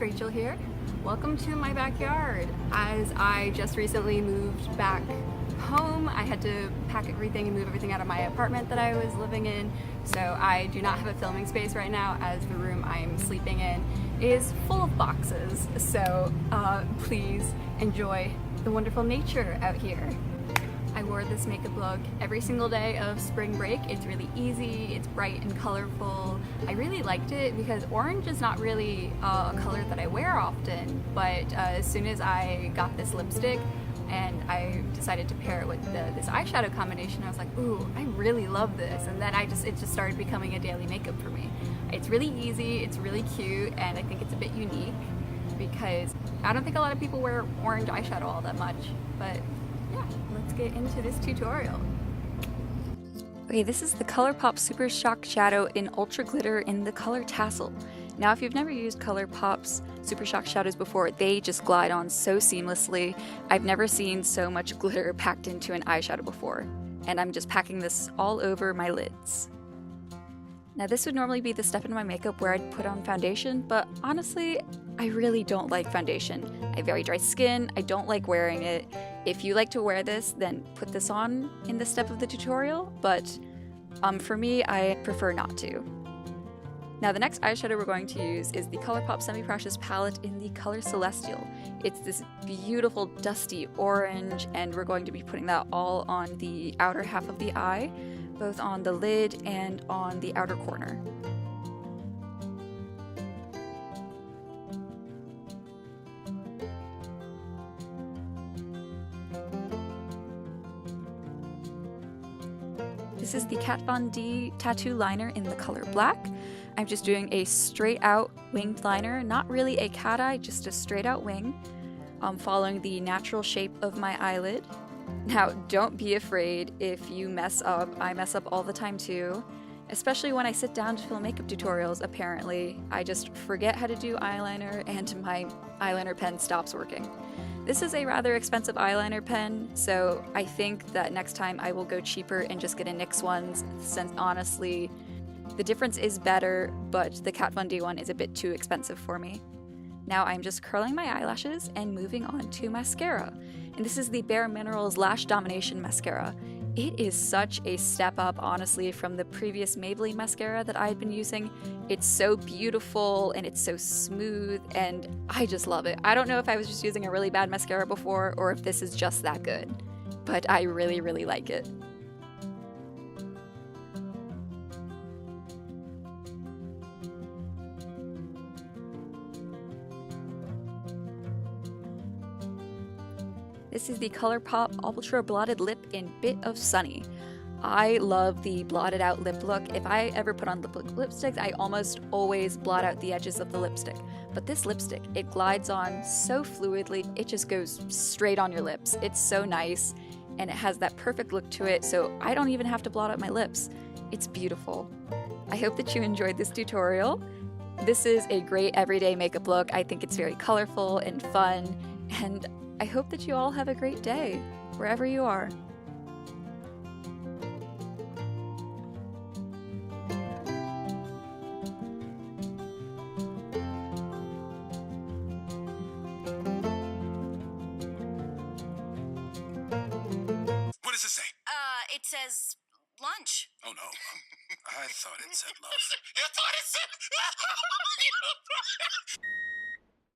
Rachel here. Welcome to my backyard. As I just recently moved back home, I had to pack everything and move everything out of my apartment that I was living in, so I do not have a filming space right now as the room I'm sleeping in is full of boxes, so please enjoy the wonderful nature out here. I wore this makeup look every single day of spring break. It's really easy, it's bright and colorful. I really liked it because orange is not really a color that I wear often, but as soon as I got this lipstick and I decided to pair it with this eyeshadow combination, I was like, ooh, I really love this. And then it just started becoming a daily makeup for me. It's really easy, it's really cute, and I think it's a bit unique because I don't think a lot of people wear orange eyeshadow all that much, but yeah, let's get into this tutorial. Okay, this is the Colourpop Super Shock Shadow in Ultra Glitter in the color Tassel. Now, if you've never used Colourpop's Super Shock Shadows before, they just glide on so seamlessly. I've never seen so much glitter packed into an eyeshadow before, and I'm just packing this all over my lids. Now, this would normally be the step in my makeup where I'd put on foundation, but honestly, I really don't like foundation. I have very dry skin, I don't like wearing it. If you like to wear this, then put this on in this step of the tutorial, but for me, I prefer not to. Now, the next eyeshadow we're going to use is the Colourpop Semi-Precious palette in the color Celestial. It's this beautiful dusty orange, and we're going to be putting that all on the outer half of the eye, both on the lid and on the outer corner. This is the Kat Von D tattoo liner in the color Black. I'm just doing a straight out winged liner, not really a cat eye, just a straight out wing, following the natural shape of my eyelid. Now, don't be afraid if you mess up. I mess up all the time too, especially when I sit down to film makeup tutorials. Apparently, I just forget how to do eyeliner and my eyeliner pen stops working. This is a rather expensive eyeliner pen, so I think that next time I will go cheaper and just get a NYX one, since honestly, the difference is better, but the Kat Von D one is a bit too expensive for me. Now I'm just curling my eyelashes and moving on to mascara. And this is the Bare Minerals Lash Domination Mascara. It is such a step up, honestly, from the previous Maybelline mascara that I had been using. It's so beautiful and it's so smooth, and I just love it. I don't know if I was just using a really bad mascara before or if this is just that good, but I really, really like it. This is the Colourpop Ultra Blotted Lip in Bit of Sunny. I love the blotted out lip look. If I ever put on lipsticks, I almost always blot out the edges of the lipstick. But this lipstick, it glides on so fluidly, it just goes straight on your lips. It's so nice, and it has that perfect look to it, so I don't even have to blot out my lips. It's beautiful. I hope that you enjoyed this tutorial. This is a great everyday makeup look. I think it's very colorful and fun, and I hope that you all have a great day, wherever you are. What does it say? It says lunch. Oh no, I thought it said love. You thought it said...